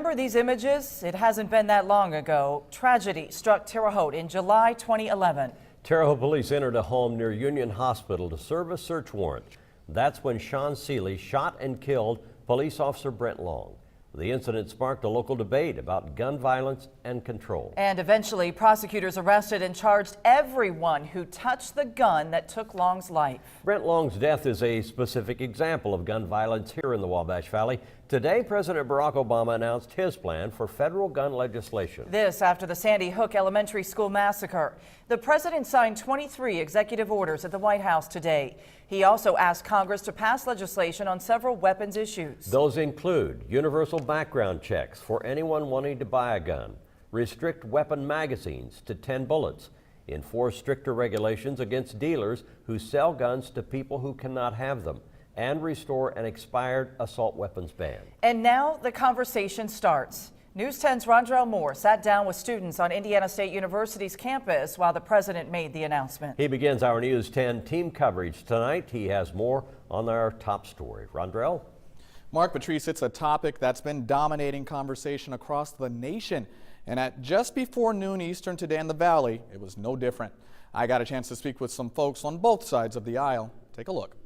remember these images? It hasn't been that long ago. Tragedy struck Terre Haute in July 2011. Terre Haute police entered a home near Union Hospital to serve a search warrant. That's when Sean Seeley shot and killed police officer Brent Long. The incident sparked a local debate about gun violence and control. And eventually, prosecutors arrested and charged everyone who touched the gun that took Long's life. Brent Long's death is a specific example of gun violence here in the Wabash Valley. Today, President Barack Obama announced his plan for federal gun legislation. This after the Sandy Hook Elementary School massacre. The president signed 23 executive orders at the White House today. He also asked Congress to pass legislation on several weapons issues. Those include universal background checks for anyone wanting to buy a gun, restrict weapon magazines to 10 bullets, enforce stricter regulations against dealers who sell guns to people who cannot have them, and restore an expired assault weapons ban. And now the conversation starts. News 10's Rondrell Moore sat down with students on Indiana State University's campus while the president made the announcement. He begins our News 10 team coverage tonight. He has more on our top story. Rondrell? Mark, Patrice, it's a topic that's been dominating conversation across the nation. And at just before noon Eastern today in the Valley, it was no different. I got a chance to speak with some folks on both sides of the aisle. Take a look.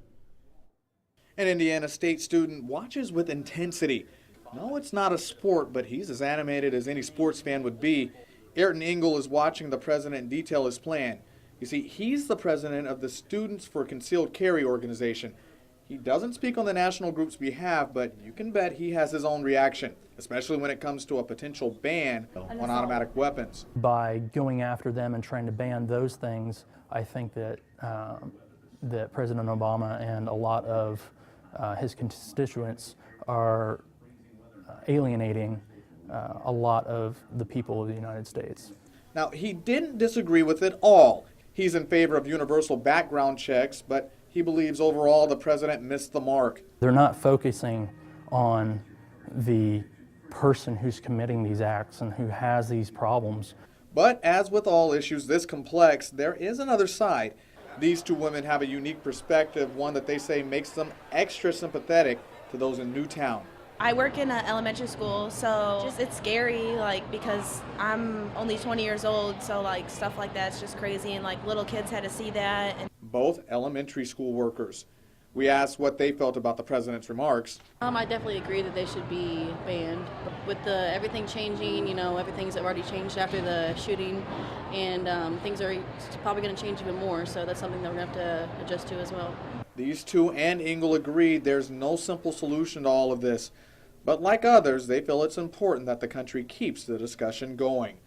An Indiana State student watches with intensity. No, it's not a sport, but he's as animated as any sports fan would be. Ayrton Engel is watching the president detail his plan. You see, he's the president of the Students for Concealed Carry organization. He doesn't speak on the national group's behalf, but you can bet he has his own reaction, especially when it comes to a potential ban on automatic weapons. By going after them and trying to ban those things, I think that that President Obama and a lot of his constituents are alienating a lot of the people of the United States. Now, he didn't disagree with it all. He's in favor of universal background checks, but he believes overall the president missed the mark. They're not focusing on the person who's committing these acts and who has these problems. But as with all issues this complex, there is another side. These two women have a unique perspective, one that they say makes them extra sympathetic to those in Newtown. I work in an elementary school, so it's scary, because I'm only 20 years old, so stuff like that's just crazy, and little kids had to see that. Both elementary school workers. We asked what they felt about the president's remarks. I definitely agree that they should be banned. With everything changing, everything's already changed after the shooting, and things are probably going to change even more, so that's something that we're going to have to adjust to as well. These two and Engel agreed there's no simple solution to all of this. But like others, they feel it's important that the country keeps the discussion going.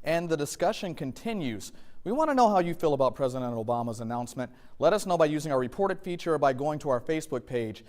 And the discussion continues. We want to know how you feel about President Obama's announcement. Let us know by using our reported feature or by going to our Facebook page.